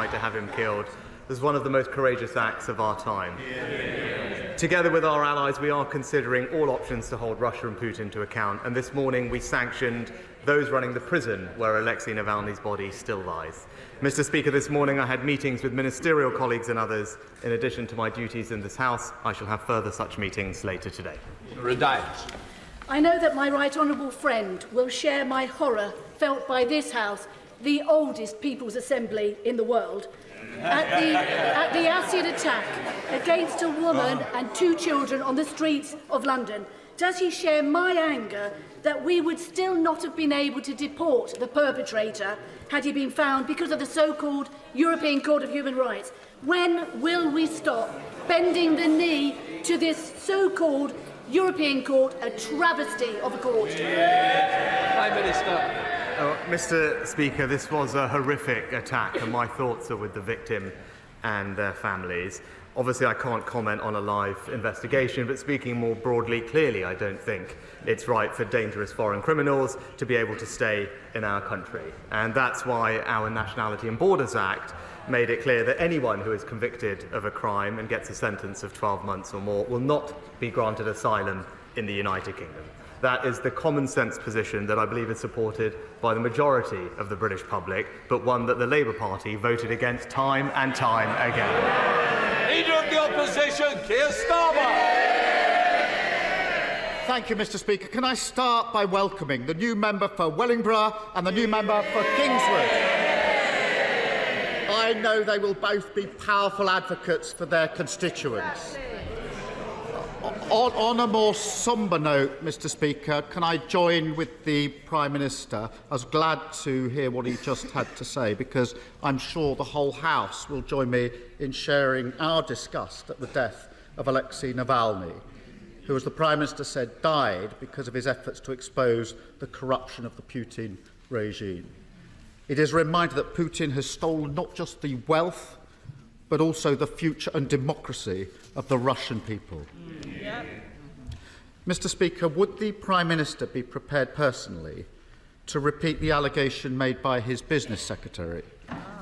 decide to have him killed as one of the most courageous acts of our time. Together with our allies, we are considering all options to hold Russia and Putin to account, and this morning we sanctioned those running the prison where Alexei Navalny's body still lies. Mr. Speaker, this morning I had meetings with ministerial colleagues and others. In addition to my duties in this House, I shall have further such meetings later today. I know that my right honourable friend will share my horror felt by this House, the oldest People's Assembly in the world, at the acid attack against a woman and 2 children on the streets of London. Does he share my anger that we would still not have been able to deport the perpetrator had he been found because of the so-called European Court of Human Rights? When will we stop bending the knee to this so-called European Court, a travesty of a court? Prime Minister. Mr. Speaker, this was a horrific attack, and my thoughts are with the victim and their families. Obviously, I can't comment on a live investigation, but speaking more broadly, clearly, I don't think it's right for dangerous foreign criminals to be able to stay in our country. And that's why our Nationality and Borders Act made it clear that anyone who is convicted of a crime and gets a sentence of 12 months or more will not be granted asylum in the United Kingdom. That is the common-sense position that I believe is supported by the majority of the British public, but one that the Labour Party voted against time and time again. Leader of the Opposition, Keir Starmer. Thank you, Mr. Speaker. Can I start by welcoming the new member for Wellingborough and the new member for Kingswood? I know they will both be powerful advocates for their constituents. On a more sombre note, Mr. Speaker, can I join with the Prime Minister? I was glad to hear what he just had to say, because I'm sure the whole House will join me in sharing our disgust at the death of Alexei Navalny, who, as the Prime Minister said, died because of his efforts to expose the corruption of the Putin regime. It is a reminder that Putin has stolen not just the wealth, but also the future and democracy of the Russian people. Mr. Speaker, would the Prime Minister be prepared personally to repeat the allegation made by his business secretary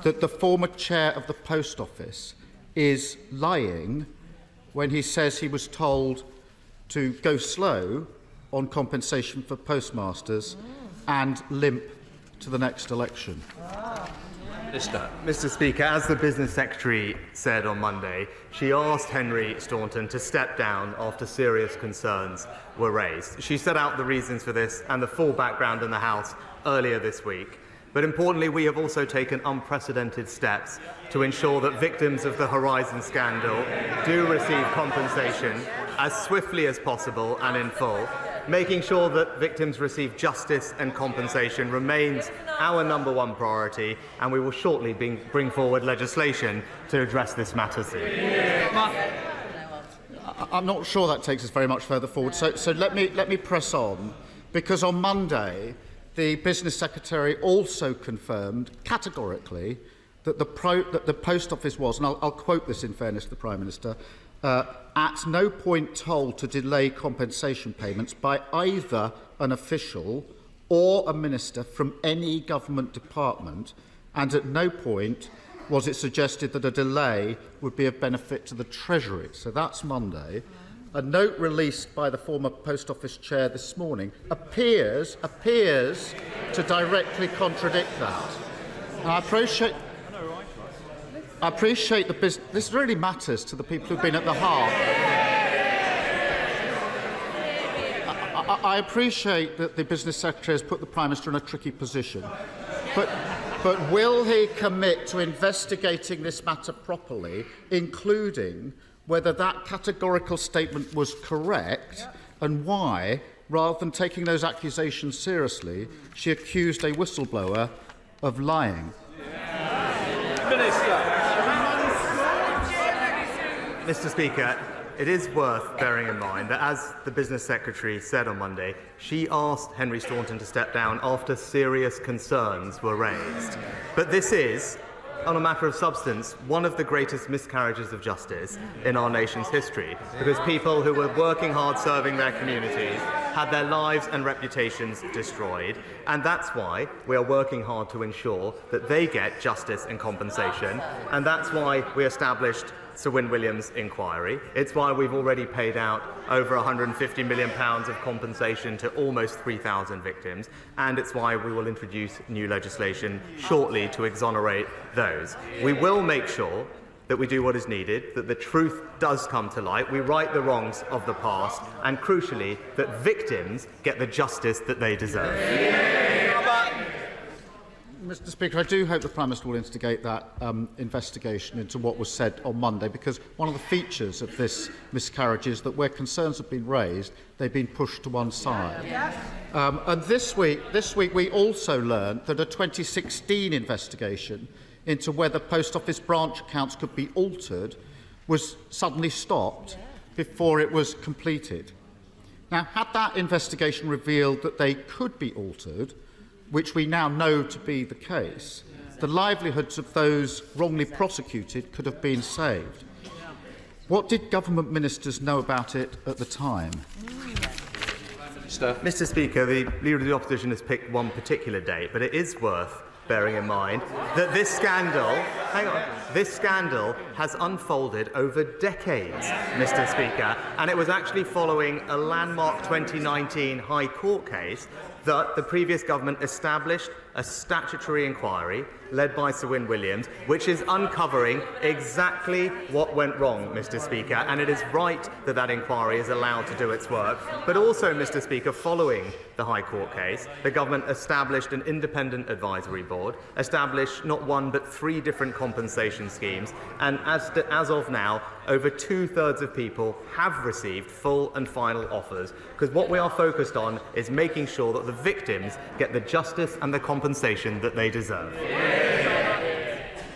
that the former chair of the Post Office is lying when he says he was told to go slow on compensation for postmasters and limp to the next election? Mr. Speaker, as the Business Secretary said on Monday, she asked Henry Staunton to step down after serious concerns were raised. She set out the reasons for this and the full background in the House earlier this week. But importantly, we have also taken unprecedented steps to ensure that victims of the Horizon scandal do receive compensation as swiftly as possible and in full. Making sure that victims receive justice and compensation remains our #1 priority, and we will shortly bring forward legislation to address this matter soon. I'm not sure that takes us very much further forward, so let me press on, because on Monday the Business Secretary also confirmed categorically that the Post Office was, and I'll quote this in fairness to the Prime Minister, at no point told to delay compensation payments by either an official or a minister from any government department, and at no point was it suggested that a delay would be of benefit to the Treasury. So that's Monday. A note released by the former Post Office chair this morning appears to directly contradict that. And I appreciate the business. This really matters to the people who've been at the heart. I appreciate that the Business Secretary has put the Prime Minister in a tricky position. But will he commit to investigating this matter properly, including whether that categorical statement was correct and why, rather than taking those accusations seriously, she accused a whistleblower of lying? Mr. Speaker, it is worth bearing in mind that, as the Business Secretary said on Monday, she asked Henry Staunton to step down after serious concerns were raised. But this is, on a matter of substance, one of the greatest miscarriages of justice in our nation's history, because people who were working hard serving their communities had their lives and reputations destroyed, and that's why we are working hard to ensure that they get justice and compensation, and that's why we established Sir Win Williams' inquiry. It's why we've already paid out over £150 million of compensation to almost 3,000 victims, and it's why we will introduce new legislation shortly to exonerate those. We will make sure that we do what is needed, that the truth does come to light, we right the wrongs of the past, and crucially, that victims get the justice that they deserve. Mr. Speaker, I do hope the Prime Minister will instigate that investigation into what was said on Monday, because one of the features of this miscarriage is that where concerns have been raised, they've been pushed to one side. And this week we also learned that a 2016 investigation into whether post office branch accounts could be altered was suddenly stopped before it was completed. Now, had that investigation revealed that they could be altered, which we now know to be the case, the livelihoods of those wrongly prosecuted could have been saved. What did government ministers know about it at the time? Mr. Speaker, the Leader of the Opposition has picked one particular date, but it is worth bearing in mind that this scandal has unfolded over decades, Mr. Speaker, and it was actually following a landmark 2019 High Court case that the previous government established a statutory inquiry led by Sir Win Williams, which is uncovering exactly what went wrong, Mr. Speaker, and it is right that that inquiry is allowed to do its work. But also, Mr. Speaker, following the High Court case, the government established an independent advisory board, established not one but 3 different compensation schemes, and as of now, over 2/3 of people have received full and final offers, because what we are focused on is making sure that the victims get the justice and the compensation that they deserve.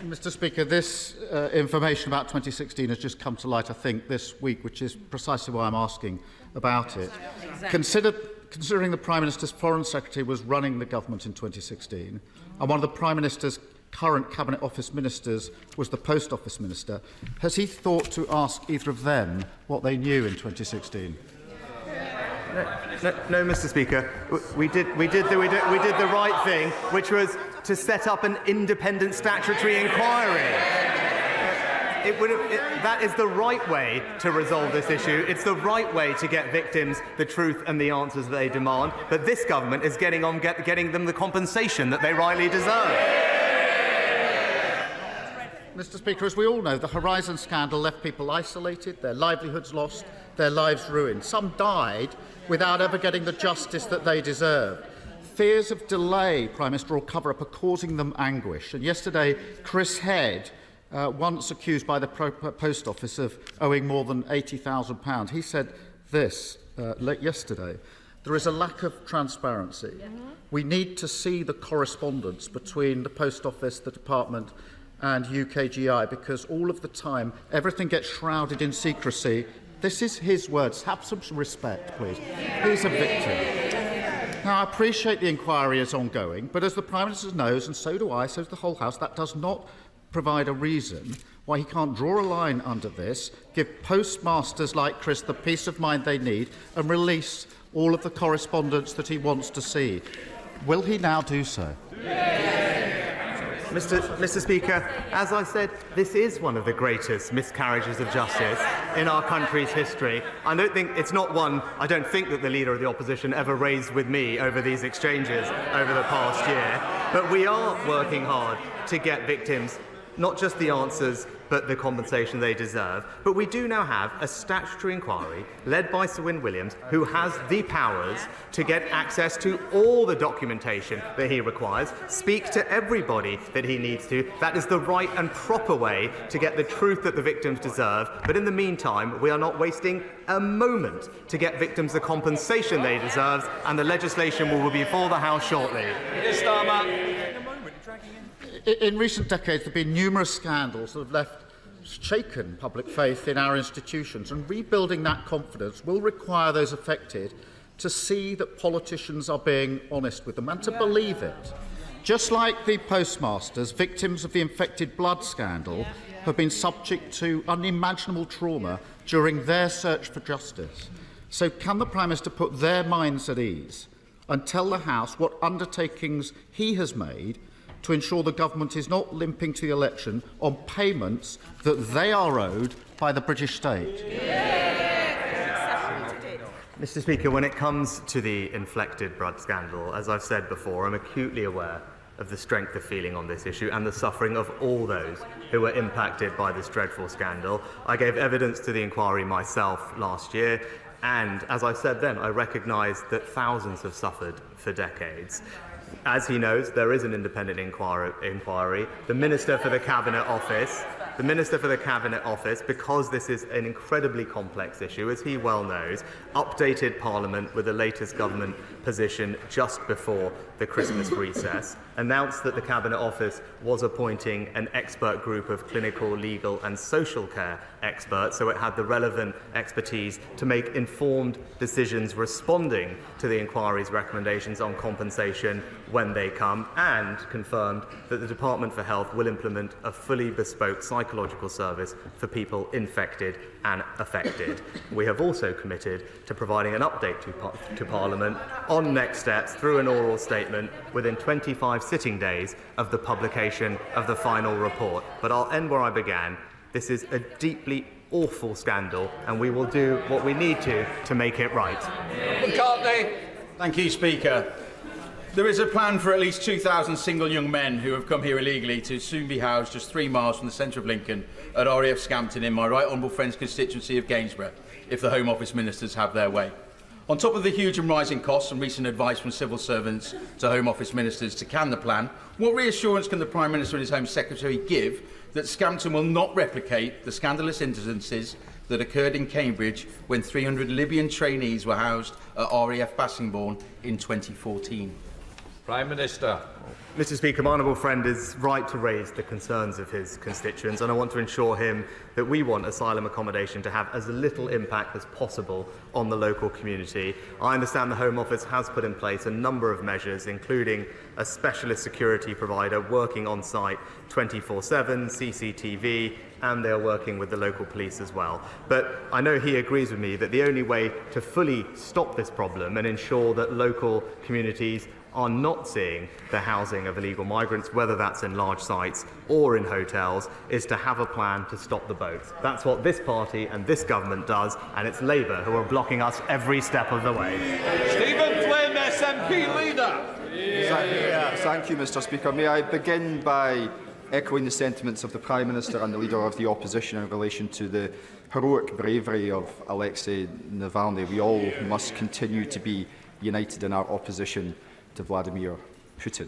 Mr. Speaker, this information about 2016 has just come to light, I think, this week, which is precisely why I'm asking about it. Exactly. Considering the Prime Minister's Foreign Secretary was running the government in 2016, and one of the Prime Minister's current Cabinet Office ministers was the Post Office Minister, has he thought to ask either of them what they knew in 2016? No, Mr. Speaker. We did the right thing, which was to set up an independent statutory inquiry. That is the right way to resolve this issue. It's the right way to get victims the truth and the answers they demand. But this government is getting them the compensation that they rightly deserve. Mr. Speaker, as we all know, the Horizon scandal left people isolated, their livelihoods lost, their lives ruined. Some died without ever getting the justice that they deserved. Fears of delay, Prime Minister, or cover-up are causing them anguish. And yesterday, Chris Head, once accused by the Post Office of owing more than £80,000, he said this yesterday: there is a lack of transparency. We need to see the correspondence between the Post Office, the Department and UKGI, because all of the time everything gets shrouded in secrecy. This is his words. Have some respect, please. He's a victim. Now, I appreciate the inquiry is ongoing, but as the Prime Minister knows, and so do I, so does the whole House, that does not provide a reason why he can't draw a line under this, give postmasters like Chris the peace of mind they need, and release all of the correspondence that he wants to see. Will he now do so? Mr. Speaker, as I said, this is one of the greatest miscarriages of justice in our country's history. I don't think that the Leader of the Opposition ever raised with me over these exchanges over the past year. But we are working hard to get victims not just the answers, but the compensation they deserve. But we do now have a statutory inquiry led by Sir Win Williams, who has the powers to get access to all the documentation that he requires, speak to everybody that he needs to. That is the right and proper way to get the truth that the victims deserve. But in the meantime, we are not wasting a moment to get victims the compensation they deserve, and the legislation will be before the House shortly. In recent decades, there have been numerous scandals that have left shaken public faith in our institutions, and rebuilding that confidence will require those affected to see that politicians are being honest with them and to believe it. Just like the postmasters, victims of the infected blood scandal have been subject to unimaginable trauma during their search for justice. So can the Prime Minister put their minds at ease and tell the House what undertakings he has made to ensure the government is not limping to the election on payments that they are owed by the British state? Mr. Speaker, when it comes to the inflected blood scandal, as I've said before, I'm acutely aware of the strength of feeling on this issue and the suffering of all those who were impacted by this dreadful scandal. I gave evidence to the inquiry myself last year, and as I said then, I recognise that thousands have suffered for decades. As he knows, there is an independent inquiry. The Minister for the Cabinet Office, because this is an incredibly complex issue, as he well knows, updated Parliament with the latest government position just before the Christmas recess, announced that the Cabinet Office was appointing an expert group of clinical, legal and social care experts, so it had the relevant expertise to make informed decisions responding to the inquiry's recommendations on compensation when they come, and confirmed that the Department for Health will implement a fully bespoke psychological service for people infected and affected. We have also committed to providing an update to Parliament on next steps through an oral statement within 25 sitting days of the publication of the final report. But I'll end where I began. This is a deeply awful scandal, and we will do what we need to make it right. McCartney. Thank you, Speaker. There is a plan for at least 2,000 single young men who have come here illegally to soon be housed just 3 miles from the centre of Lincoln at RAF Scampton in my right honourable friend's constituency of Gainsborough, if the Home Office ministers have their way. On top of the huge and rising costs and recent advice from civil servants to Home Office ministers to can the plan, what reassurance can the Prime Minister and his Home Secretary give that Scampton will not replicate the scandalous incidences that occurred in Cambridge when 300 Libyan trainees were housed at RAF Bassingbourn in 2014? Prime Minister. Mr. Speaker, my honourable friend is right to raise the concerns of his constituents, and I want to assure him that we want asylum accommodation to have as little impact as possible on the local community. I understand the Home Office has put in place a number of measures, including a specialist security provider working on site 24/7, CCTV, and they are working with the local police as well. But I know he agrees with me that the only way to fully stop this problem and ensure that local communities are not seeing the housing of illegal migrants, whether that's in large sites or in hotels, is to have a plan to stop the both. That's what this party and this government does, and it's Labour who are blocking us every step of the way. Stephen Flynn, SNP leader. Thank you, Mr. Speaker. May I begin by echoing the sentiments of the Prime Minister and the Leader of the Opposition in relation to the heroic bravery of Alexei Navalny. We all must continue to be united in our opposition to Vladimir Putin.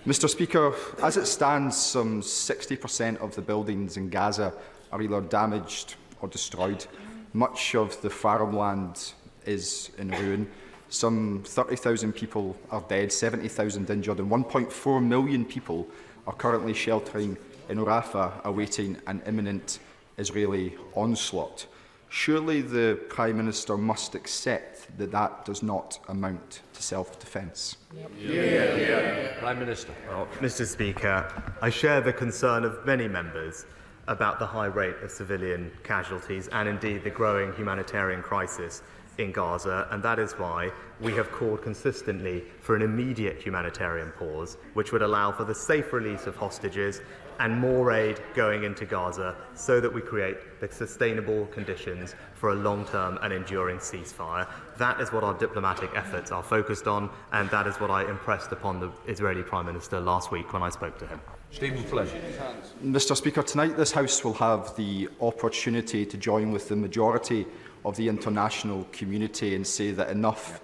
Mr. Speaker, as it stands, some 60% of the buildings in Gaza are either damaged or destroyed. Much of the farmland is in ruin. Some 30,000 people are dead, 70,000 injured, and 1.4 million people are currently sheltering in Rafah, awaiting an imminent Israeli onslaught. Surely the Prime Minister must accept that that does not amount to self-defence. Prime Minister. Well, Mr. Speaker, I share the concern of many members about the high rate of civilian casualties and indeed the growing humanitarian crisis in Gaza, and that is why we have called consistently for an immediate humanitarian pause, which would allow for the safe release of hostages and more aid going into Gaza so that we create the sustainable conditions for a long-term and enduring ceasefire. That is what our diplomatic efforts are focused on, and that is what I impressed upon the Israeli Prime Minister last week when I spoke to him. Stephen Flynn. Mr. Speaker, tonight this House will have the opportunity to join with the majority of the international community and say that enough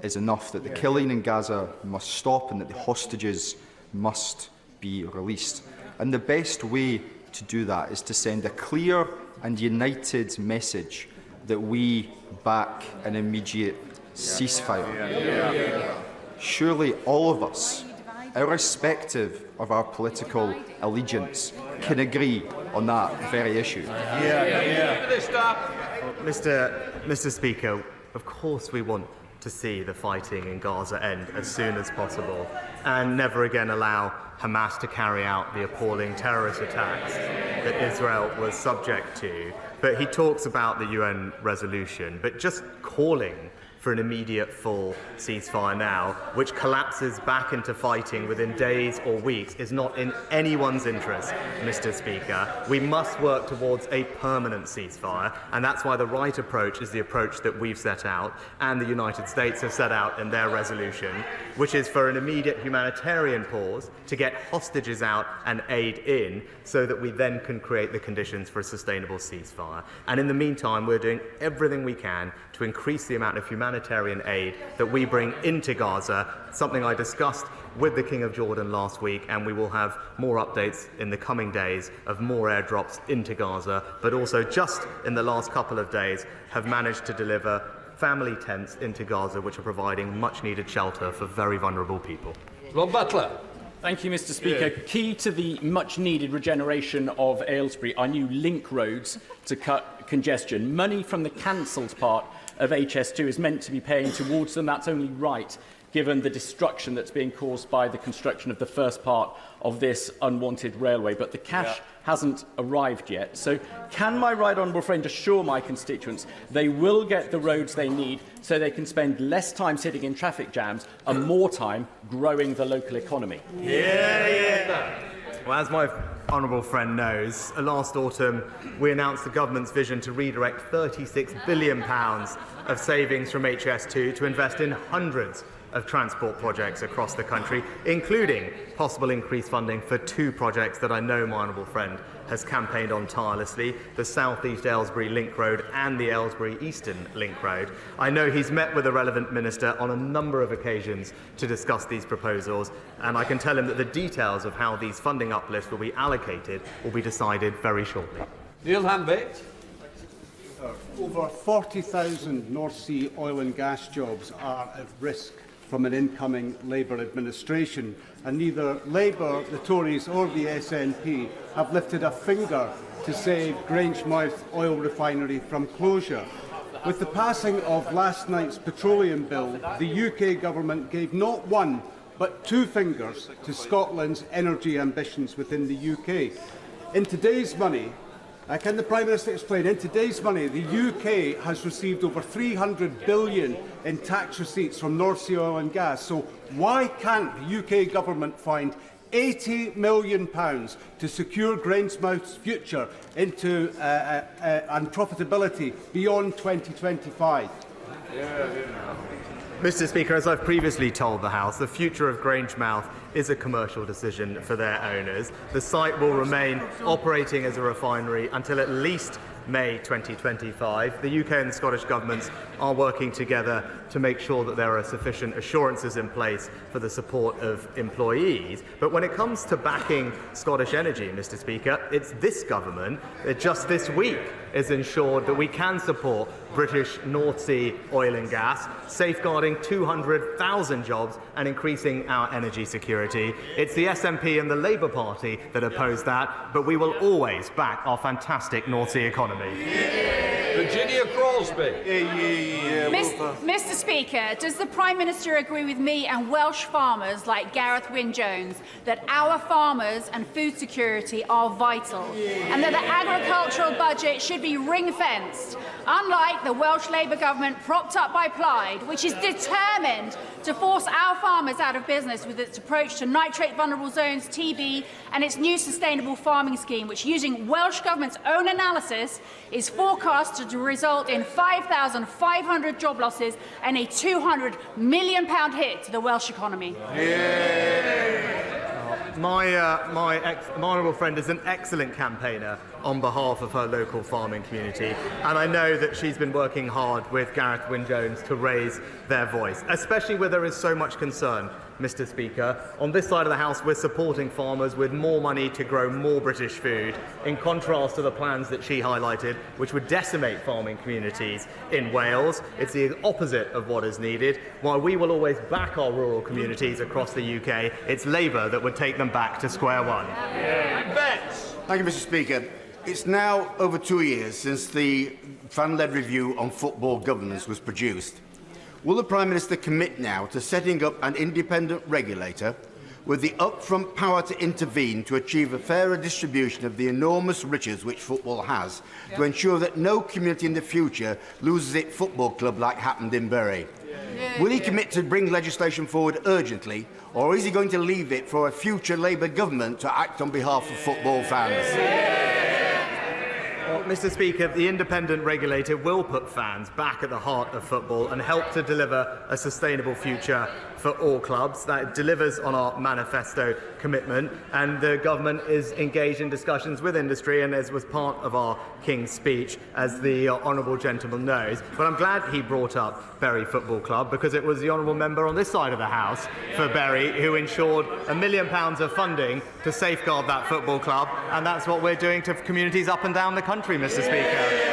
is enough, that the killing in Gaza must stop and that the hostages must be released. And the best way to do that is to send a clear and united message that we back an immediate ceasefire. Surely all of us, irrespective of our political allegiance, can agree on that very issue. Mr. Speaker, of course we want to see the fighting in Gaza end as soon as possible, and never again allow Hamas to carry out the appalling terrorist attacks that Israel was subject to. But he talks about the UN resolution, but just calling for an immediate full ceasefire now, which collapses back into fighting within days or weeks, is not in anyone's interest, Mr. Speaker. We must work towards a permanent ceasefire, and that's why the right approach is the approach that we've set out and the United States have set out in their resolution, which is for an immediate humanitarian pause to get hostages out and aid in, so that we then can create the conditions for a sustainable ceasefire. And in the meantime, we're doing everything we can to increase the amount of humanitarian aid that we bring into Gaza, something I discussed with the King of Jordan last week, and we will have more updates in the coming days of more airdrops into Gaza, but also just in the last couple of days have managed to deliver family tents into Gaza, which are providing much-needed shelter for very vulnerable people. Rob Butler. Thank you, Mr. Speaker. Key to the much-needed regeneration of Aylesbury are new link roads to cut congestion. Money from the cancelled part of HS2 is meant to be paying towards them. That's only right, given the destruction that's being caused by the construction of the first part of this unwanted railway. But the cash hasn't arrived yet. So can my right honourable friend assure my constituents they will get the roads they need so they can spend less time sitting in traffic jams and more time growing the local economy? Well, as my honourable friend knows, last autumn we announced the government's vision to redirect £36 billion of savings from HS2 to invest in hundreds of transport projects across the country, including possible increased funding for two projects that I know my honourable friend has campaigned on tirelessly, the South East Aylesbury Link Road and the Aylesbury Eastern Link Road. I know he's met with the relevant minister on a number of occasions to discuss these proposals, and I can tell him that the details of how these funding uplifts will be allocated will be decided very shortly. Neil Hanbait. Over 40,000 North Sea oil and gas jobs are at risk from an incoming Labour administration, and neither Labour, the Tories or the SNP have lifted a finger to save Grangemouth oil refinery from closure. With the passing of last night's petroleum bill, the UK government gave not one but two fingers to Scotland's energy ambitions within the UK. In today's money, can the Prime Minister explain, in today's money, the UK has received over £300 billion in tax receipts from North Sea oil and gas. So why can't the UK government find £80 million to secure Grangemouth's future into and profitability beyond 2025? Mr. Speaker, as I've previously told the House, the future of Grangemouth is a commercial decision for their owners. The site will remain operating as a refinery until at least May 2025. The UK and the Scottish governments are working together to make sure that there are sufficient assurances in place for the support of employees. But when it comes to backing Scottish energy, Mr. Speaker, it's this government that just this week has ensured that we can support British North Sea oil and gas, safeguarding 200,000 jobs and increasing our energy security. It's the SNP and the Labour Party that oppose that, but we will always back our fantastic North Sea economy. Virginia Crosby. Mr. Speaker, does the Prime Minister agree with me and Welsh farmers like Gareth Wyn-Jones that our farmers and food security are vital and that the agricultural budget should be ring-fenced, unlike the Welsh Labour government propped up by Plaid, which is determined to force our farmers out of business with its approach to nitrate vulnerable zones, TB, and its new sustainable farming scheme, which, using Welsh Government's own analysis, is forecast to result in 5,500 job losses and a £200 million hit to the Welsh economy. My honourable friend is an excellent campaigner on behalf of her local farming community, and I know that she's been working hard with Gareth Wyn-Jones to raise their voice, especially where there is so much concern, Mr. Speaker. On this side of the House, we're supporting farmers with more money to grow more British food, in contrast to the plans that she highlighted, which would decimate farming communities in Wales. It's the opposite of what is needed. While we will always back our rural communities across the UK, it's Labour that would take them back to square one. Thank you, Mr. Speaker. It's now over 2 years since the fan-led review on football governance was produced. Will the Prime Minister commit now to setting up an independent regulator with the upfront power to intervene to achieve a fairer distribution of the enormous riches which football has, to ensure that no community in the future loses its football club like happened in Bury? Will he commit to bring legislation forward urgently, or is he going to leave it for a future Labour government to act on behalf of football fans? Well, Mr. Speaker, the independent regulator will put fans back at the heart of football and help to deliver a sustainable future for all clubs. That delivers on our manifesto commitment, and the government is engaged in discussions with industry, and as was part of our King's speech, as the honourable gentleman knows. But I'm glad he brought up Bury Football Club, because it was the honourable member on this side of the House for Bury who ensured £1 million of funding to safeguard that football club, and that's what we're doing to communities up and down the country, Mr. Speaker.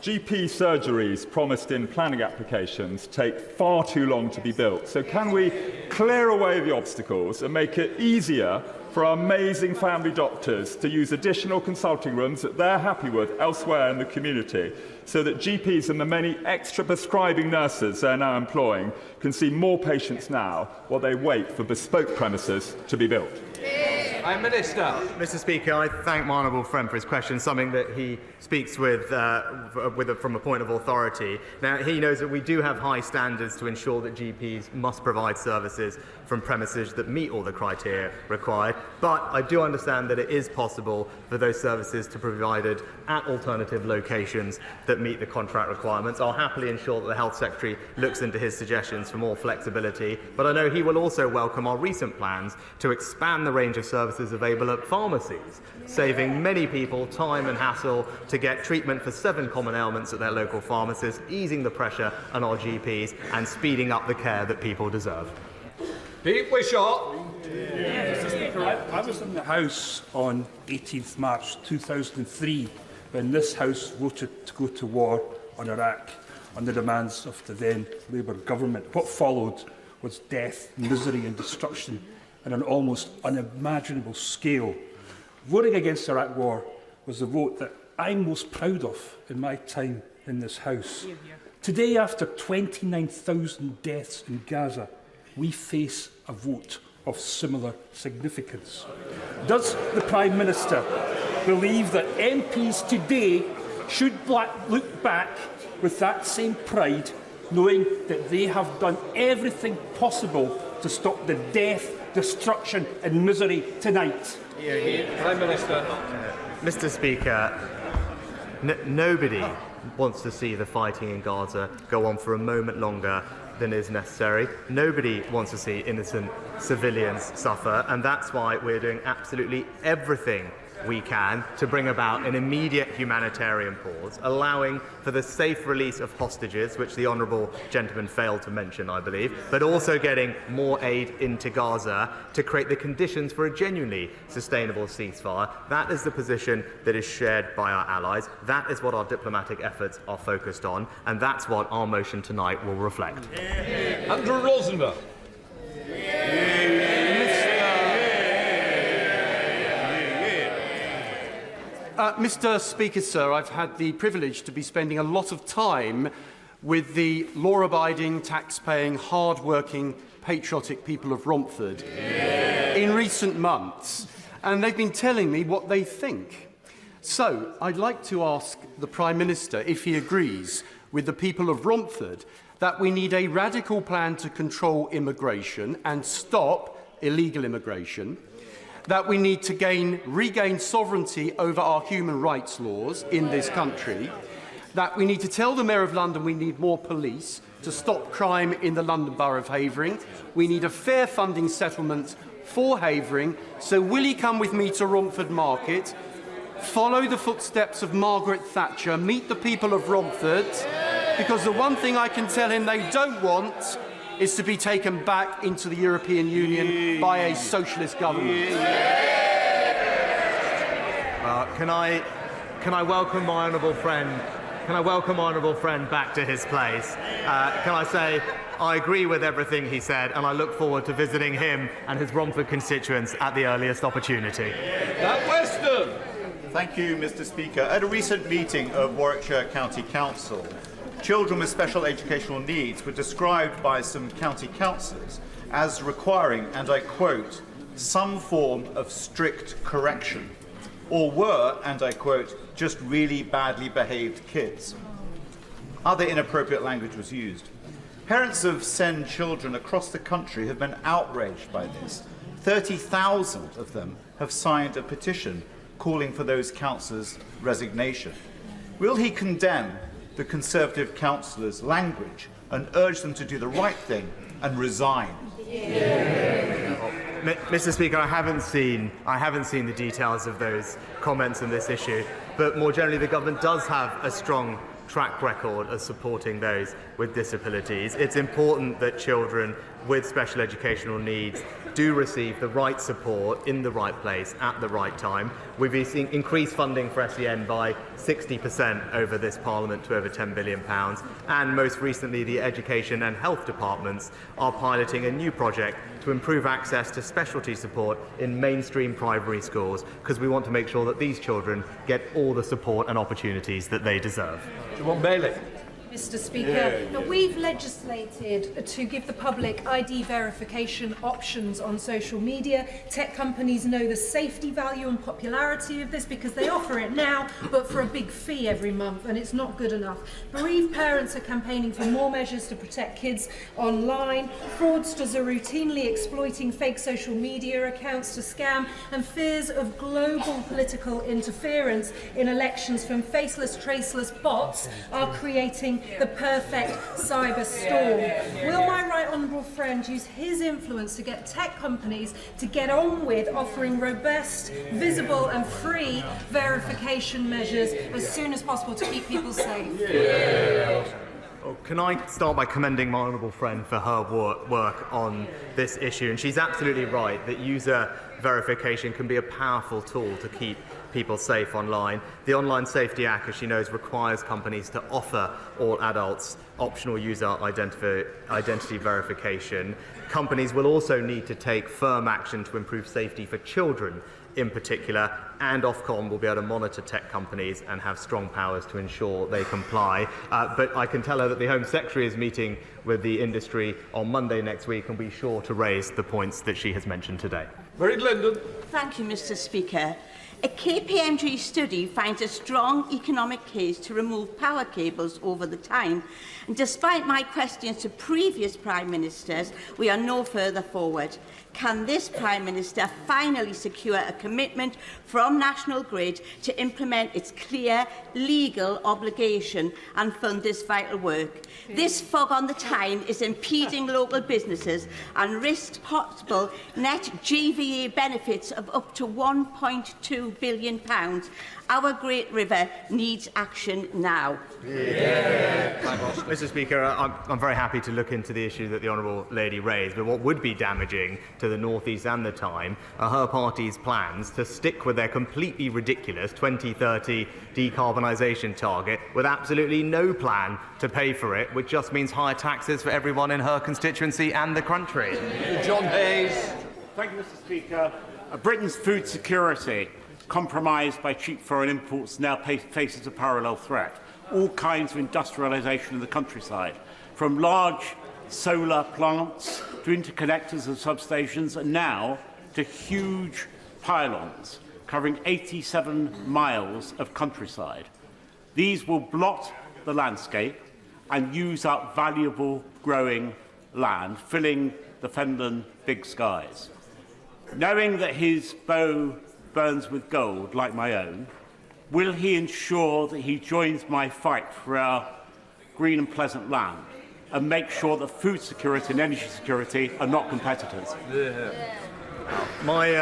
GP surgeries promised in planning applications take far too long to be built. So can we clear away the obstacles and make it easier for our amazing family doctors to use additional consulting rooms that they're happy with elsewhere in the community, so that GPs and the many extra prescribing nurses they're now employing can see more patients now while they wait for bespoke premises to be built? Minister. Mr. Speaker, I thank my honourable friend for his question, something that he speaks from a point of authority. Now, he knows that we do have high standards to ensure that GPs must provide services from premises that meet all the criteria required, but I do understand that it is possible for those services to be provided at alternative locations that meet the contract requirements. I'll happily ensure that the Health Secretary looks into his suggestions for more flexibility, but I know he will also welcome our recent plans to expand the range of services available at pharmacies, saving many people time and hassle to get treatment for 7 common ailments at their local pharmacists, easing the pressure on our GPs and speeding up the care that people deserve. Pete Wishart. I was in the House on 18th March 2003 when this House voted to go to war on Iraq on the demands of the then Labour government. What followed was death, misery and destruction on an almost unimaginable scale. Voting against the Iraq war was the vote that I'm most proud of in my time in this House. Today, after 29,000 deaths in Gaza, we face a vote of similar significance. Does the Prime Minister believe that MPs today should look back with that same pride, knowing that they have done everything possible to stop the death, destruction and misery tonight? Prime Minister. Mr. Speaker, nobody wants to see the fighting in Gaza go on for a moment longer than is necessary. Nobody wants to see innocent civilians suffer, and that's why we're doing absolutely everything we can to bring about an immediate humanitarian pause, allowing for the safe release of hostages, which the honourable gentleman failed to mention, I believe, but also getting more aid into Gaza to create the conditions for a genuinely sustainable ceasefire. That is the position that is shared by our allies. That is what our diplomatic efforts are focused on, and that's what our motion tonight will reflect. Andrew Rosenberg. Mr. Speaker, sir, I've had the privilege to be spending a lot of time with the law-abiding, tax-paying, hard-working, patriotic people of Romford in recent months, and they've been telling me what they think. So, I'd like to ask the Prime Minister if he agrees with the people of Romford that we need a radical plan to control immigration and stop illegal immigration, that we need to regain sovereignty over our human rights laws in this country, that we need to tell the Mayor of London we need more police to stop crime in the London Borough of Havering, we need a fair funding settlement for Havering. So will he come with me to Romford Market, follow the footsteps of Margaret Thatcher, meet the people of Romford, because the one thing I can tell him they don't want is to be taken back into the European Union by a socialist government. Can I welcome my honourable friend? Can I welcome my honourable friend back to his place? Can I say I agree with everything he said, and I look forward to visiting him and his Romford constituents at the earliest opportunity. Weston. Thank you, Mr. Speaker. At a recent meeting of Warwickshire County Council, children with special educational needs were described by some county councillors as requiring, and I quote, some form of strict correction, or were, and I quote, just really badly behaved kids. Other inappropriate language was used. Parents of SEND children across the country have been outraged by this. 30,000 of them have signed a petition calling for those councillors' resignation. Will he condemn the Conservative councillors' language and urge them to do the right thing and resign? Mr. Speaker, I haven't seen the details of those comments on this issue, but more generally, the government does have a strong track record of supporting those with disabilities. It's important that children with special educational needs do receive the right support in the right place at the right time. We've seen increased funding for SEN by 60% over this Parliament to over £10 billion, and most recently the Education and Health Departments are piloting a new project to improve access to specialty support in mainstream primary schools, because we want to make sure that these children get all the support and opportunities that they deserve. Bailey. Mr. Speaker, now we've legislated to give the public ID verification options on social media. Tech companies know the safety value and popularity of this because they offer it now, but for a big fee every month, and it's not good enough. Bereaved parents are campaigning for more measures to protect kids online. Fraudsters are routinely exploiting fake social media accounts to scam, and fears of global political interference in elections from faceless, traceless bots are creating the perfect cyber storm. Will my right honourable friend use his influence to get tech companies to get on with offering robust, visible and free verification measures as soon as possible to keep people safe? Can I start by commending my honourable friend for her work on this issue? And she's absolutely right that user verification can be a powerful tool to keep people safe online. The Online Safety Act, as she knows, requires companies to offer all adults optional user identity verification. Companies will also need to take firm action to improve safety for children in particular, and Ofcom will be able to monitor tech companies and have strong powers to ensure they comply. But I can tell her that the Home Secretary is meeting with the industry on Monday next week and will be sure to raise the points that she has mentioned today. Very Glendon. Thank you, Mr. Speaker. A KPMG study finds a strong economic case to remove power cables over the time. And despite my questions to previous Prime Ministers, we are no further forward. Can this Prime Minister finally secure a commitment from National Grid to implement its clear legal obligation and fund this vital work? This fog on the Tyne is impeding local businesses and risks possible net GVA benefits of up to £1.2 billion. Our great river needs action now. Mr. Speaker, I'm very happy to look into the issue that the Honourable Lady raised, but what would be damaging to the North East and the Tyne are her party's plans to stick with their completely ridiculous 2030 decarbonisation target with absolutely no plan to pay for it, which just means higher taxes for everyone in her constituency and the country. John Hayes. Thank you, Mr. Speaker. Britain's food security, compromised by cheap foreign imports, now faces a parallel threat. All kinds of industrialisation in the countryside, from large solar plants to interconnectors and substations, and now to huge pylons covering 87 miles of countryside. These will blot the landscape and use up valuable growing land, filling the Fenland big skies. Knowing that his bow burns with gold, like my own, will he ensure that he joins my fight for our green and pleasant land and make sure that food security and energy security are not competitors? My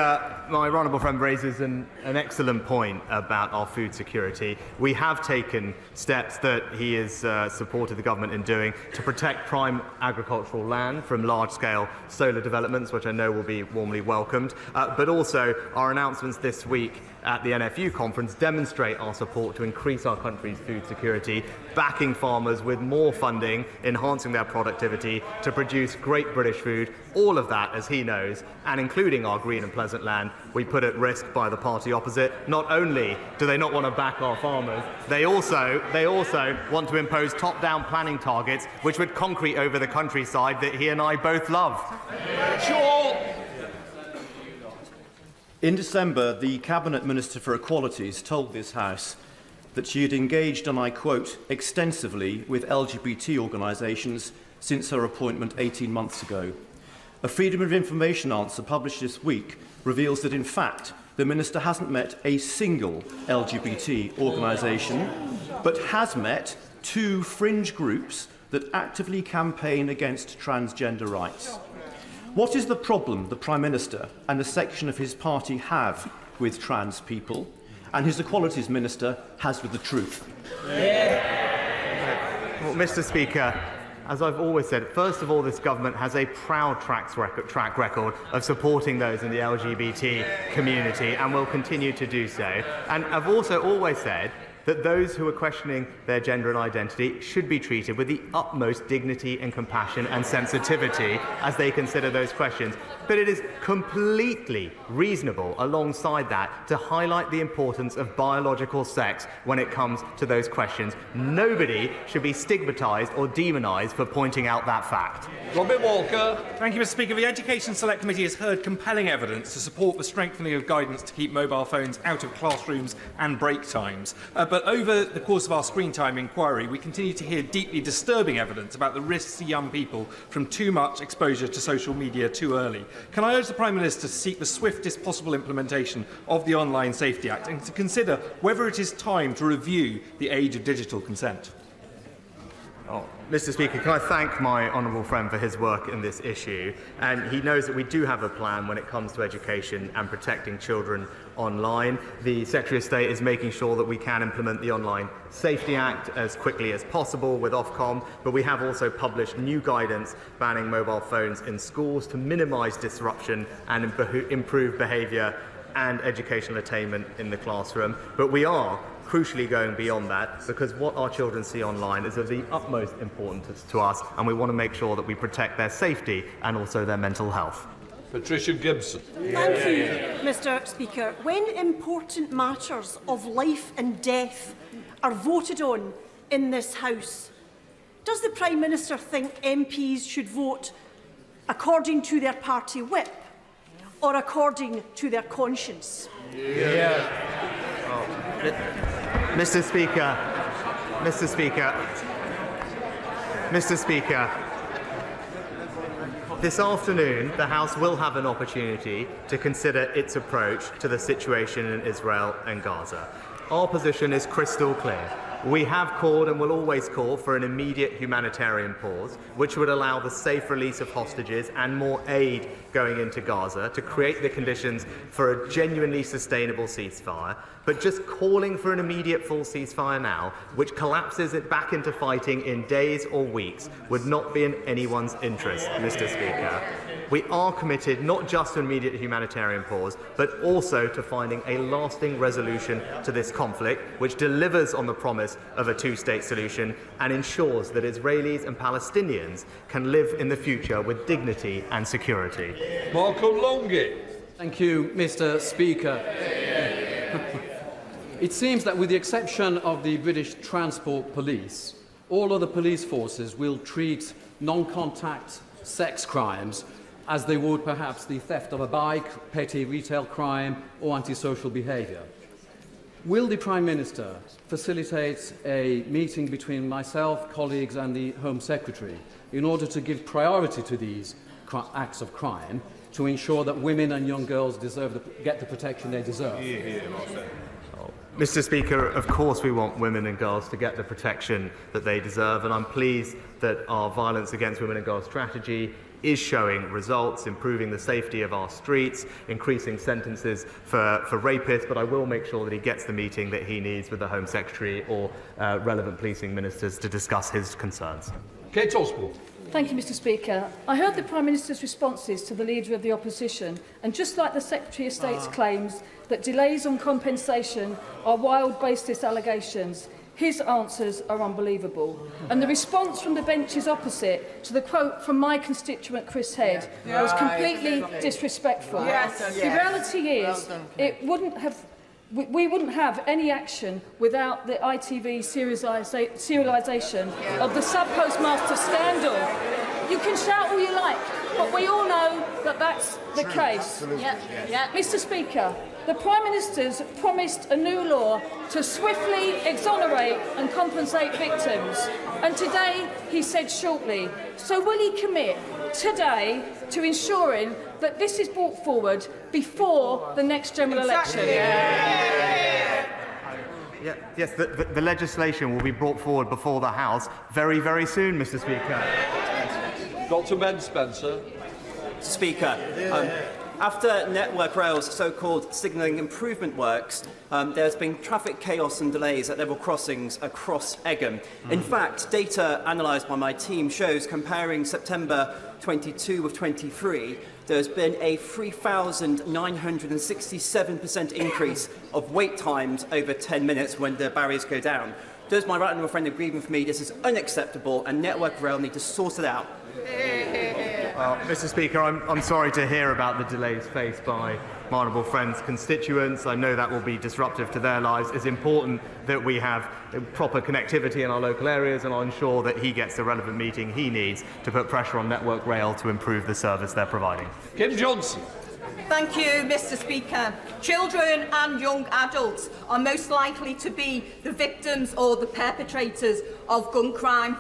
honourable friend raises an excellent point about our food security. We have taken steps that he has supported the government in doing to protect prime agricultural land from large-scale solar developments, which I know will be warmly welcomed, but also our announcements this week at the NFU conference demonstrate our support to increase our country's food security, backing farmers with more funding, enhancing their productivity to produce great British food. All of that, as he knows, and including our green and pleasant land, we put at risk by the party opposite. Not only do they not want to back our farmers, they also want to impose top-down planning targets which would concrete over the countryside that he and I both love. In December, the Cabinet Minister for Equalities told this House that she had engaged, and I quote, extensively with LGBT organisations since her appointment 18 months ago. A Freedom of Information answer published this week reveals that, in fact, the Minister hasn't met a single LGBT organisation, but has met 2 fringe groups that actively campaign against transgender rights. What is the problem the Prime Minister and a section of his party have with trans people, and his Equalities Minister has with the truth? Well, Mr. Speaker, as I've always said, first of all, this government has a proud track record of supporting those in the LGBT community and will continue to do so. And I've also always said that those who are questioning their gender and identity should be treated with the utmost dignity and compassion and sensitivity as they consider those questions. But it is completely reasonable, alongside that, to highlight the importance of biological sex when it comes to those questions. Nobody should be stigmatised or demonised for pointing out that fact. Robert Walker. Thank you, Mr. Speaker. The Education Select Committee has heard compelling evidence to support the strengthening of guidance to keep mobile phones out of classrooms and break times. But over the course of our screen time inquiry, we continue to hear deeply disturbing evidence about the risks to young people from too much exposure to social media too early. Can I urge the Prime Minister to seek the swiftest possible implementation of the Online Safety Act and to consider whether it is time to review the age of digital consent? Mr. Speaker, can I thank my honourable friend for his work in this issue? And he knows that we do have a plan when it comes to education and protecting children online. The Secretary of State is making sure that we can implement the Online Safety Act as quickly as possible with Ofcom, but we have also published new guidance banning mobile phones in schools to minimise disruption and improve behaviour and educational attainment in the classroom. But we are crucially going beyond that, because what our children see online is of the utmost importance to us, and we want to make sure that we protect their safety and also their mental health. Patricia Gibson. Thank you, Mr. Speaker. When important matters of life and death are voted on in this House, does the Prime Minister think MPs should vote according to their party whip or according to their conscience? Mr. Speaker, this afternoon the House will have an opportunity to consider its approach to the situation in Israel and Gaza. Our position is crystal clear. We have called and will always call for an immediate humanitarian pause, which would allow the safe release of hostages and more aid going into Gaza to create the conditions for a genuinely sustainable ceasefire. But just calling for an immediate full ceasefire now, which collapses it back into fighting in days or weeks, would not be in anyone's interest, Mr. Speaker. We are committed not just to an immediate humanitarian pause, but also to finding a lasting resolution to this conflict, which delivers on the promise of a two-state solution and ensures that Israelis and Palestinians can live in the future with dignity and security. Marco Longhi. Thank you, Mr. Speaker. It seems that with the exception of the British Transport Police, all other police forces will treat non-contact sex crimes as they would perhaps the theft of a bike, petty retail crime or antisocial behaviour. Will the Prime Minister facilitate a meeting between myself, colleagues and the Home Secretary in order to give priority to these acts of crime to ensure that women and young girls get the protection they deserve? Mr. Speaker, of course we want women and girls to get the protection that they deserve, and I'm pleased that our violence against women and girls strategy is showing results, improving the safety of our streets, increasing sentences for rapists, but I will make sure that he gets the meeting that he needs with the Home Secretary or relevant policing ministers to discuss his concerns. Kate Oswald. Thank you, Mr Speaker. I heard the Prime Minister's responses to the Leader of the Opposition, and just like the Secretary of State's claims that delays on compensation are wild, baseless allegations, his answers are unbelievable. And the response from the benches opposite to the quote from my constituent Chris Head was completely disrespectful. The reality is, we wouldn't have any action without the ITV serialisation of the sub-postmaster scandal. You can shout all you like, but we all know that that's the case. Mr Speaker, the Prime Minister's promised a new law to swiftly exonerate and compensate victims, and today he said shortly. So will he commit today to ensuring that this is brought forward before the next general election? Yes, the legislation will be brought forward before the House very, very soon, Mr Speaker. Dr. Ben Spencer. Speaker, after Network Rail's so-called signalling improvement works, there's been traffic chaos and delays at level crossings across Egham. In fact, data analysed by my team shows, comparing September 22 with 23, there's been a 3,967% increase of wait times over 10 minutes when the barriers go down. Does my right honourable friend agree with me this is unacceptable and Network Rail need to sort it out? Mr Speaker, I'm sorry to hear about the delays faced by my honourable friend's constituents. I know that will be disruptive to their lives. It's important that we have proper connectivity in our local areas, and I'll ensure that he gets the relevant meeting he needs to put pressure on Network Rail to improve the service they're providing. Kim Johnson. Thank you, Mr Speaker. Children and young adults are most likely to be the victims or the perpetrators of gun crime.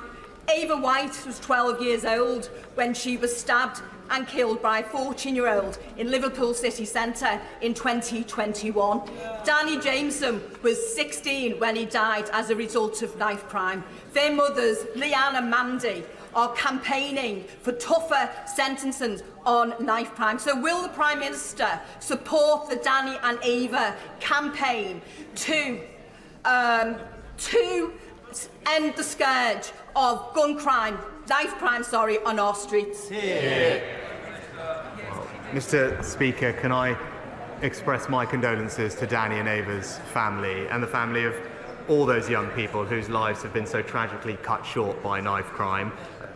Ava White was 12 years old when she was stabbed and killed by a 14-year-old in Liverpool city centre in 2021. Danny Jameson was 16 when he died as a result of knife crime. Their mothers, Leanne and Mandy, are campaigning for tougher sentences on knife crime. So will the Prime Minister support the Danny and Ava campaign to end the scourge of gun crime, knife crime, on our streets? Mr Speaker, can I express my condolences to Danny and Ava's family and the family of all those young people whose lives have been so tragically cut short by knife crime.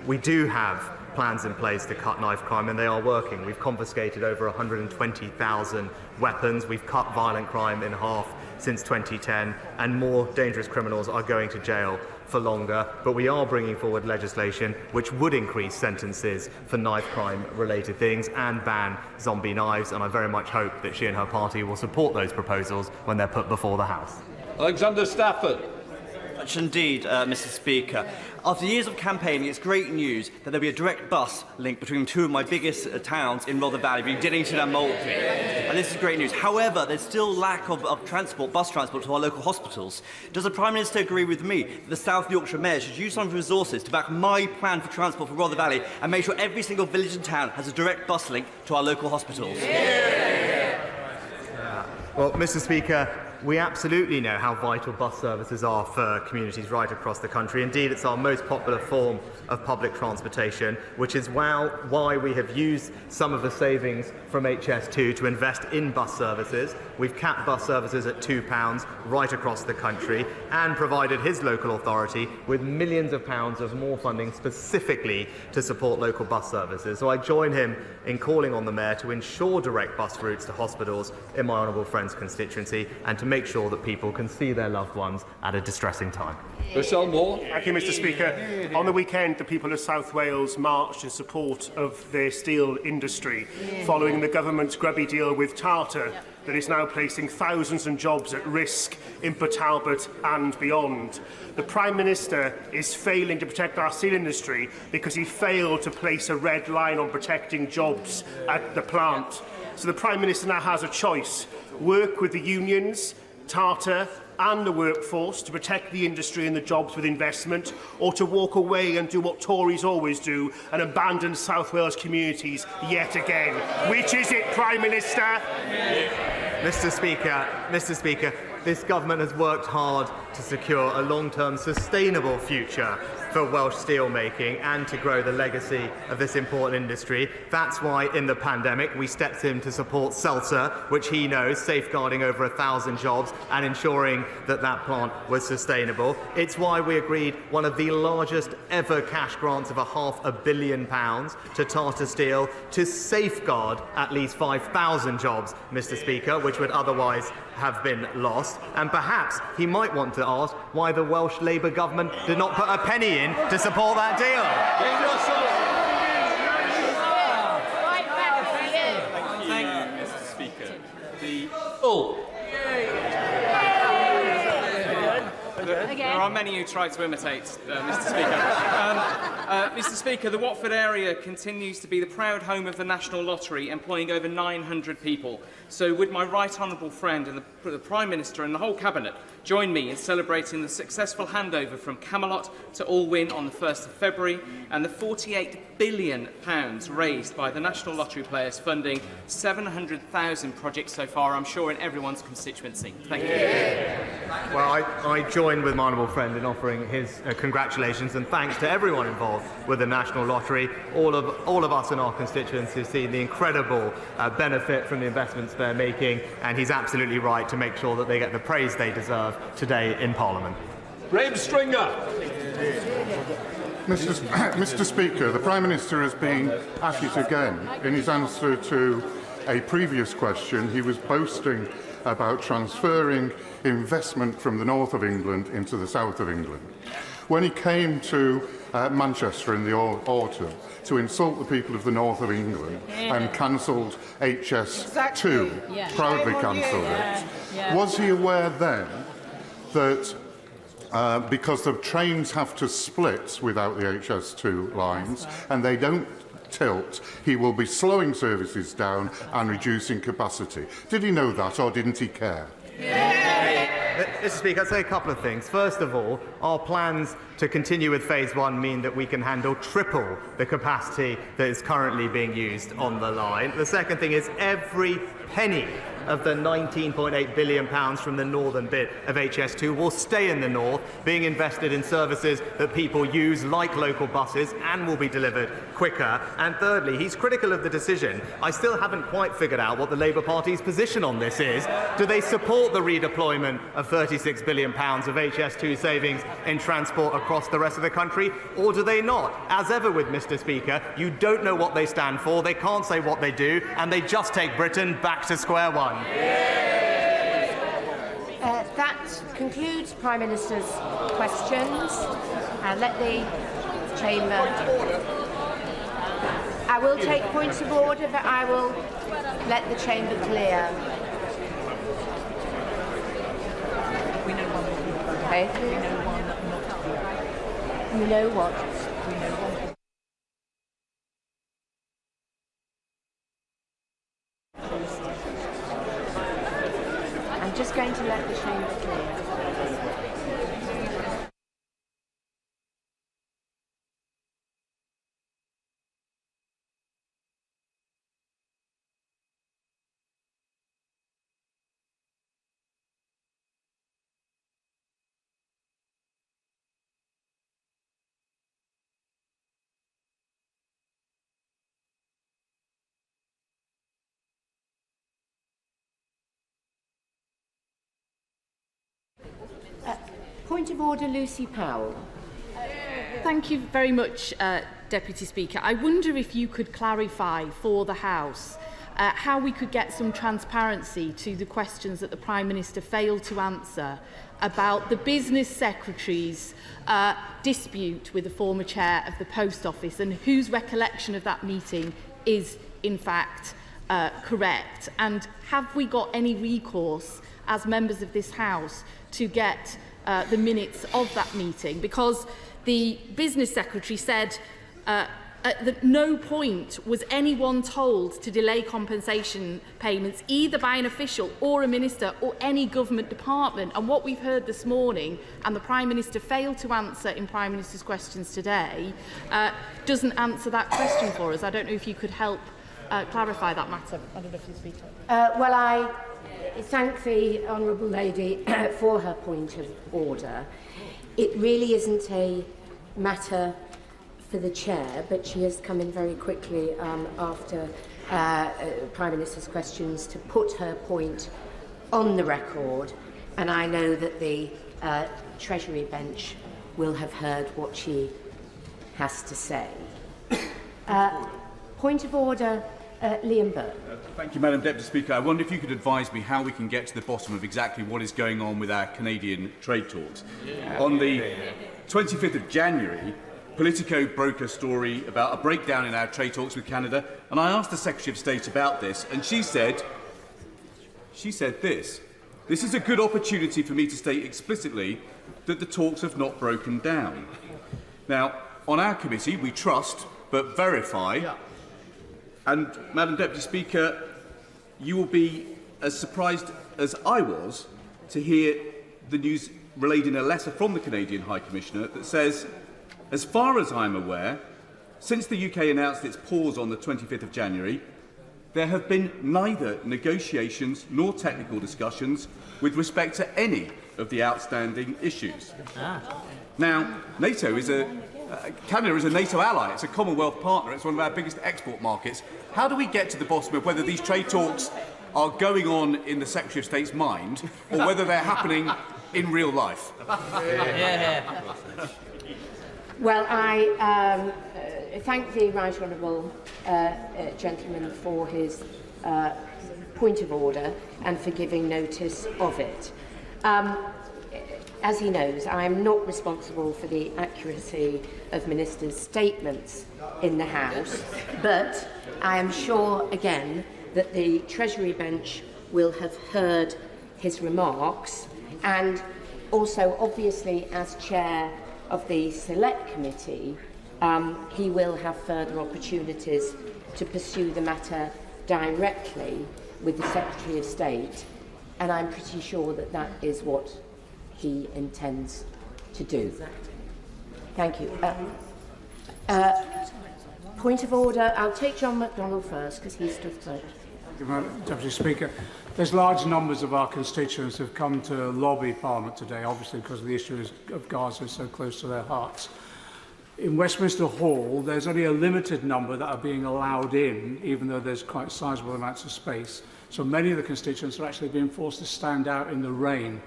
We do have plans in place to cut knife crime, and they are working. We've confiscated over 120,000 weapons. We've cut violent crime in half since 2010, and more dangerous criminals are going to jail for longer. But we are bringing forward legislation which would increase sentences for knife crime related things and ban zombie knives, and I very much hope that she and her party will support those proposals when they're put before the House. Alexander Stafford. Much indeed, Mr Speaker. After years of campaigning, it's great news that there'll be a direct bus link between two of my biggest towns in Rother Valley, between Diddington and Maltby. And this is great news. However, there's still lack of transport, bus transport to our local hospitals. Does the Prime Minister agree with me that the South Yorkshire Mayor should use some of the resources to back my plan for transport for Rother Valley and make sure every single village and town has a direct bus link to our local hospitals? Well, Mr Speaker, we absolutely know how vital bus services are for communities right across the country. Indeed, it's our most popular form of public transportation, which is why we have used some of the savings from HS2 to invest in bus services. We've capped bus services at £2 right across the country and provided his local authority with millions of pounds of more funding specifically to support local bus services. So I join him in calling on the Mayor to ensure direct bus routes to hospitals in my honourable friend's constituency and to make sure that people can see their loved ones at a distressing time. Michelle Moore. Thank you, Mr Speaker. On the weekend, the people of South Wales marched in support of their steel industry, following the government's grubby deal with Tata that is now placing thousands of jobs at risk in Port Talbot and beyond. The Prime Minister is failing to protect our steel industry because he failed to place a red line on protecting jobs at the plant. So the Prime Minister now has a choice: work with the unions, Tata and the workforce to protect the industry and the jobs with investment, or to walk away and do what Tories always do and abandon South Wales communities yet again. Which is it, Prime Minister? Mr Speaker, this government has worked hard to secure a long-term sustainable future for Welsh steelmaking and to grow the legacy of this important industry. That's why in the pandemic we stepped in to support CELSA, which he knows, safeguarding over 1,000 jobs and ensuring that that plant was sustainable. It's why we agreed one of the largest ever cash grants of £500 million to Tata Steel to safeguard at least 5,000 jobs, Mr. Speaker, which would otherwise have been lost. And perhaps he might want to ask why the Welsh Labour government did not put a penny in to support that deal. Thank you, Mr. Speaker. There are many who try to imitate Mr. Speaker. Mr. Speaker, the Watford area continues to be the proud home of the National Lottery, employing over 900 people. So would my right honourable friend and the Prime Minister and the whole Cabinet join me in celebrating the successful handover from Camelot to Allwyn on the 1st of February and the £48 billion raised by the National Lottery players funding 700,000 projects so far, I'm sure, in everyone's constituency. Thank you. Well, I join with my honourable friend in offering his congratulations and thanks to everyone involved with the National Lottery. All of us in our constituents have seen the incredible benefit from the investments they're making, and he's absolutely right to make sure that they get the praise they deserve today in Parliament. Graham Stringer. Mr. Speaker, the Prime Minister has been at it again. In his answer to a previous question, he was boasting about transferring investment from the north of England into the south of England. When he came to Manchester in the autumn to insult the people of the north of England and cancelled HS2, proudly cancelled it, was he aware then that because the trains have to split without the HS2 lines and they don't tilt, he will be slowing services down and reducing capacity? Did he know that, or didn't he care? Mr. Speaker, I'd say a couple of things. First of all, our plans to continue with Phase 1 mean that we can handle triple the capacity that is currently being used on the line. The second thing is every penny of the £19.8 billion from the northern bit of HS2 will stay in the north, being invested in services that people use, like local buses, and will be delivered quicker. And thirdly, he's critical of the decision. I still haven't quite figured out what the Labour Party's position on this is. Do they support the redeployment of £36 billion of HS2 savings in transport across the rest of the country, or do they not? As ever with Mr. Speaker, you don't know what they stand for, they can't say what they do, and they just take Britain back to square one. That concludes Prime Minister's questions. Let the Chamber... I will take points of order, but I will let the Chamber clear. We know one. Okay. We know one. You know what? We know one. I'm just going to let the Chamber clear. Point of order, Lucy Powell. Thank you very much, Deputy Speaker. I wonder if you could clarify for the House how we could get some transparency to the questions that the Prime Minister failed to answer about the Business Secretary's dispute with the former chair of the Post Office and whose recollection of that meeting is, in fact, correct. And have we got any recourse as members of this House to get the minutes of that meeting? Because the Business Secretary said at no point was anyone told to delay compensation payments either by an official or a minister or any government department. And what we've heard this morning, and the Prime Minister failed to answer in Prime Minister's questions today, doesn't answer that question for us. I don't know if you could help clarify that matter. I don't know if you speak to it. Well, I thank the Honourable Lady for her point of order. It really isn't a matter for the chair, but she has come in very quickly after Prime Minister's questions to put her point on the record, and I know that the Treasury bench will have heard what she has to say. Point of order, Liam Burke. Thank you, Madam Deputy Speaker. I wonder if you could advise me how we can get to the bottom of exactly what is going on with our Canadian trade talks. On the 25th of January, Politico broke a story about a breakdown in our trade talks with Canada, and I asked the Secretary of State about this, and she said this: "This is a good opportunity for me to state explicitly that the talks have not broken down." Now, on our committee, we trust but verify. And, Madam Deputy Speaker, you will be as surprised as I was to hear the news relayed in a letter from the Canadian High Commissioner that says, "As far as I'm aware, since the UK announced its pause on the 25th of January, there have been neither negotiations nor technical discussions with respect to any of the outstanding issues." Now, Canada is a NATO ally, it's a Commonwealth partner, it's one of our biggest export markets. How do we get to the bottom of whether these trade talks are going on in the Secretary of State's mind or whether they're happening in real life? Well, I thank the Right Honourable gentleman for his point of order and for giving notice of it. As he knows, I am not responsible for the accuracy of ministers' statements in the House, but I am sure, again, that the Treasury bench will have heard his remarks, and also, obviously, as chair of the Select Committee, he will have further opportunities to pursue the matter directly with the Secretary of State, and I'm pretty sure that that is what he intends to do. Thank you. Point of order. I'll take John MacDonald first because he stood first. Thank you, Madam Deputy Speaker. There's large numbers of our constituents who have come to lobby Parliament today, obviously because the issue of Gaza is so close to their hearts. In Westminster Hall, there's only a limited number that are being allowed in, even though there's quite sizable amounts of space. So many of the constituents are actually being forced to stand out in the rain.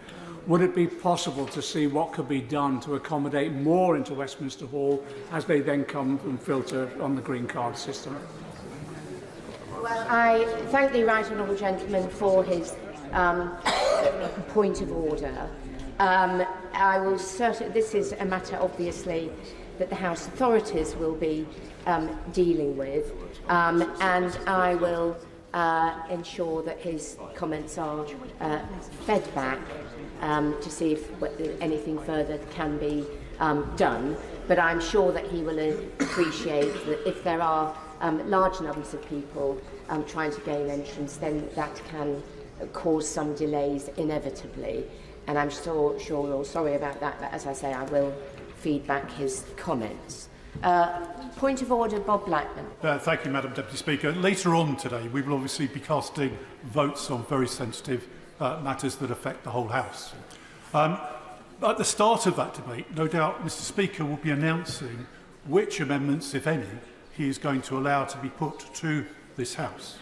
Would it be possible to see what could be done to accommodate more into Westminster Hall as they then come and filter on the green card system? Well, I thank the Right Honourable gentleman for his point of order. I will certainly. This is a matter, obviously, that the House authorities will be dealing with, and I will ensure that his comments are fed back to see if anything further can be done. But I'm sure that he will appreciate that if there are large numbers of people trying to gain entrance, then that can cause some delays inevitably. And I'm sure we're sorry about that, but as I say, I will feed back his comments. Point of order, Bob Blackman. Thank you, Madam Deputy Speaker. Later on today, we will obviously be casting votes on very sensitive matters that affect the whole House. At the start of that debate, no doubt Mr Speaker will be announcing which amendments, if any, he is going to allow to be put to this House.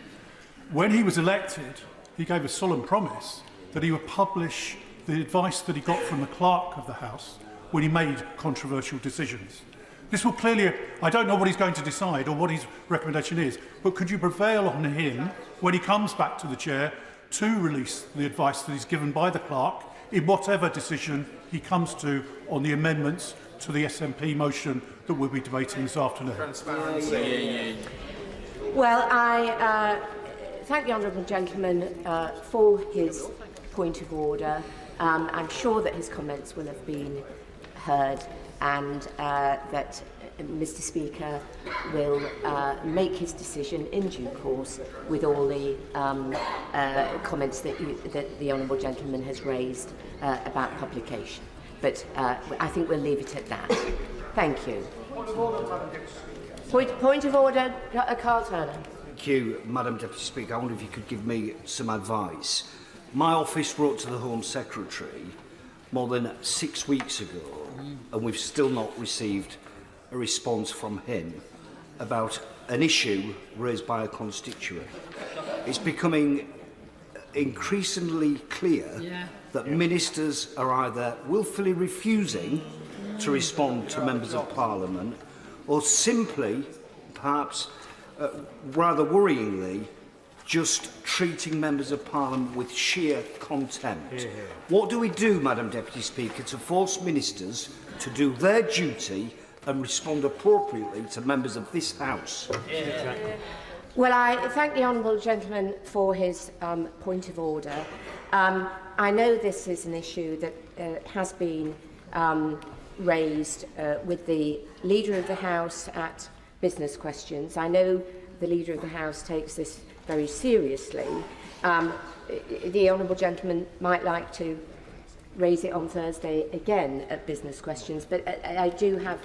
When he was elected, he gave a solemn promise that he would publish the advice that he got from the clerk of the House when he made controversial decisions. This will clearly, I don't know what he's going to decide or what his recommendation is, but could you prevail on him when he comes back to the chair to release the advice that is given by the clerk in whatever decision he comes to on the amendments to the SNP motion that we'll be debating this afternoon? Well, I thank the honourable gentleman for his point of order. I'm sure that his comments will have been heard and that Mr Speaker will make his decision in due course with all the comments that the honourable gentleman has raised about publication. But I think we'll leave it at that. Thank you. Point of order, Carl Turner. Thank you, Madam Deputy Speaker. I wonder if you could give me some advice. My office wrote to the Home Secretary more than 6 weeks ago and we've still not received a response from him about an issue raised by a constituent. It's becoming increasingly clear that ministers are either willfully refusing to respond to members of Parliament or simply, perhaps rather worryingly, just treating members of Parliament with sheer contempt. What do we do, Madam Deputy Speaker, to force ministers to do their duty and respond appropriately to members of this House? Well, I thank the honourable gentleman for his point of order. I know this is an issue that has been raised with the Leader of the House at business questions. I know the Leader of the House takes this very seriously. The honourable gentleman might like to raise it on Thursday again at business questions, but I do have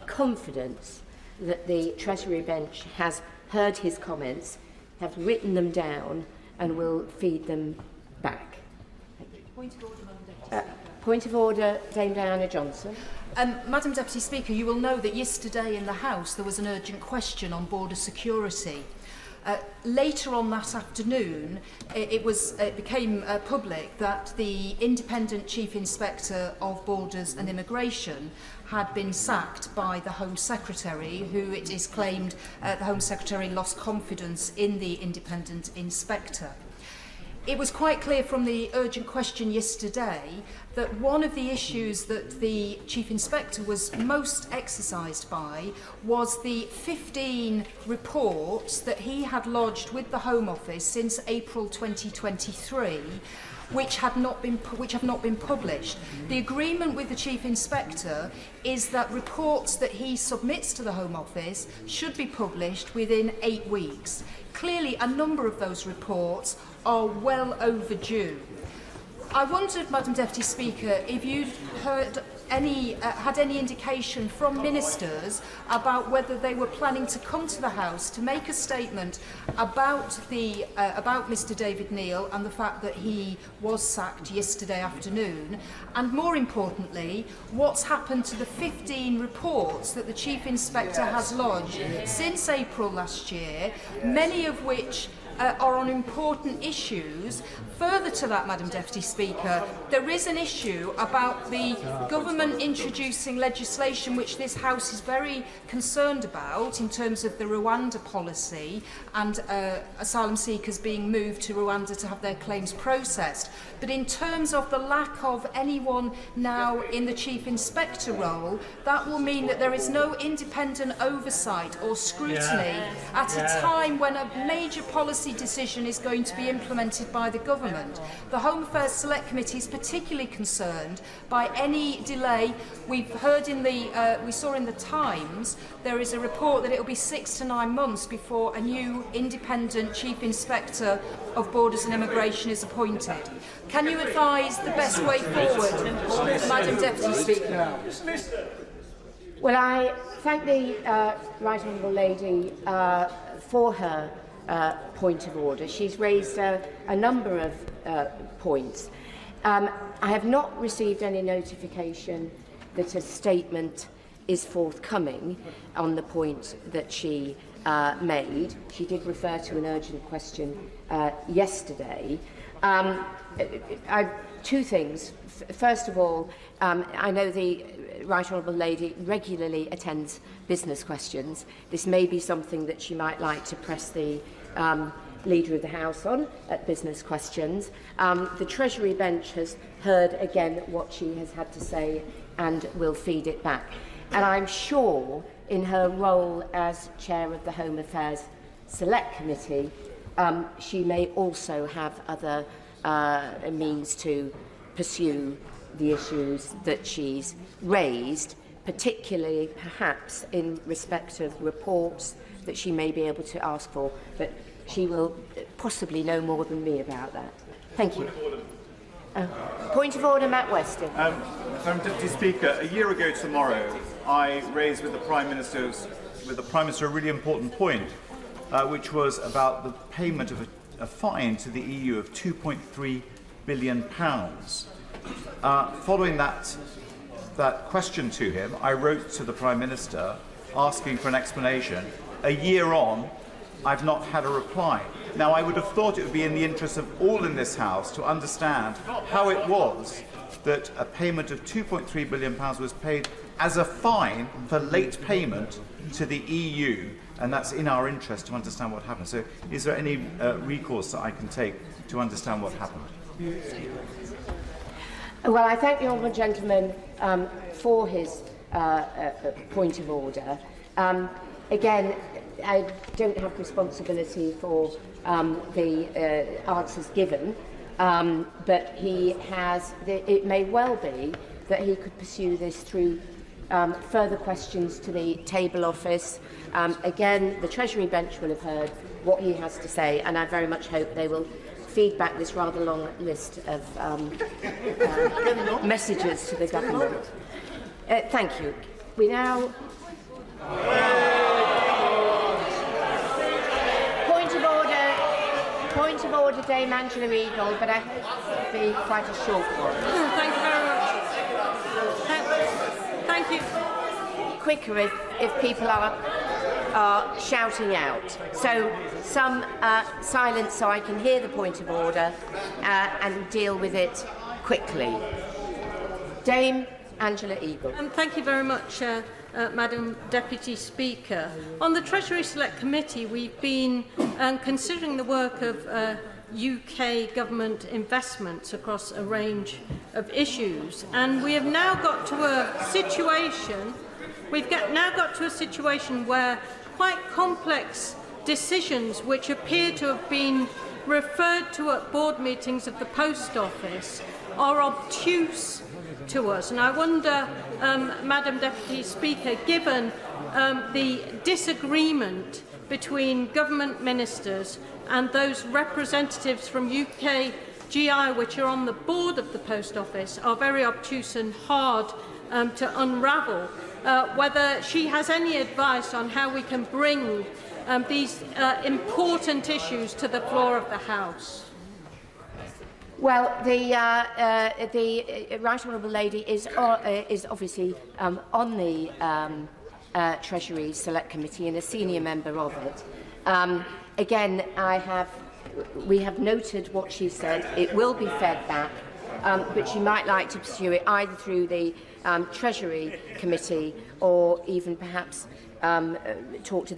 confidence that the Treasury bench has heard his comments, have written them down and will feed them back. Point of order, Madam Deputy. Point of order, Dame Diana Johnson. Madam Deputy Speaker, you will know that yesterday in the House there was an urgent question on border security. Later on that afternoon, it became public that the independent Chief Inspector of Borders and Immigration had been sacked by the Home Secretary, who it is claimed the Home Secretary lost confidence in the independent inspector. It was quite clear from the urgent question yesterday that one of the issues that the Chief Inspector was most exercised by was the 15 reports that he had lodged with the Home Office since April 2023, which have not been published. The agreement with the Chief Inspector is that reports that he submits to the Home Office should be published within 8 weeks. Clearly, a number of those reports are well overdue. I wondered, Madam Deputy Speaker, if you'd heard had any indication from ministers about whether they were planning to come to the House to make a statement about Mr David Neil and the fact that he was sacked yesterday afternoon, and more importantly, what's happened to the 15 reports that the Chief Inspector has lodged since April last year, many of which are on important issues. Further to that, Madam Deputy Speaker, there is an issue about the government introducing legislation which this House is very concerned about in terms of the Rwanda policy and asylum seekers being moved to Rwanda to have their claims processed. But in terms of the lack of anyone now in the Chief Inspector role, that will mean that there is no independent oversight or scrutiny at a time when a major policy decision is going to be implemented by the government. The Home Affairs Select Committee is particularly concerned by any delay. We've heard we saw in the Times there is a report that it will be 6 to 9 months before a new independent Chief Inspector of Borders and Immigration is appointed. Can you advise the best way forward, Madam Deputy Speaker? Well, I thank the Right Honourable Lady for her point of order. She's raised a number of points. I have not received any notification that a statement is forthcoming on the point that she made. She did refer to an urgent question yesterday. Two things. First of all, I know the Right Honourable Lady regularly attends business questions. This may be something that she might like to press the Leader of the House on at business questions. The Treasury bench has heard again what she has had to say and will feed it back. And I'm sure in her role as Chair of the Home Affairs Select Committee, she may also have other means to pursue the issues that she's raised, particularly perhaps in respect of reports that she may be able to ask for, but she will possibly know more than me about that. Thank you. Point of order, Matt Weston. Madam Deputy Speaker, a year ago tomorrow, I raised with the Prime Minister a really important point, which was about the payment of a fine to the EU of £2.3 billion. Following that that question to him, I wrote to the Prime Minister asking for an explanation. A year on, I've not had a reply. Now, I would have thought it would be in the interest of all in this House to understand how it was that a payment of £2.3 billion was paid as a fine for late payment to the EU, and that's in our interest to understand what happened. So is there any recourse that I can take to understand what happened? Well, I thank the honourable gentleman for his point of order. Again, I don't have responsibility for the answers given, but he has. It may well be that he could pursue this through further questions to the table office. Again, the Treasury bench will have heard what he has to say, and I very much hope they will feed back this rather long list of messages to the government. Thank you. We now... Point of order, Dame Angela Eagle, but I hope it will be quite a short one. Thank you very much. Thank you. Quicker if people are shouting out. So some silence so I can hear the point of order and deal with it quickly. Dame Angela Eagle. Thank you very much, Madam Deputy Speaker. On the Treasury Select Committee, we've been considering the work of UK government investments across a range of issues, and we have now got to a situation. Now got to a situation where quite complex decisions, which appear to have been referred to at board meetings of the Post Office, are obtuse to us. And I wonder, Madam Deputy Speaker, given the disagreement between government ministers and those representatives from UK GI, which are on the board of the Post Office, are very obtuse and hard to unravel, whether she has any advice on how we can bring these important issues to the floor of the House. Well, the Right Honourable Lady is obviously on the Treasury Select Committee and a senior member of it. Again, we have noted what she said. It will be fed back, but she might like to pursue it either through the Treasury Committee or even perhaps talk to the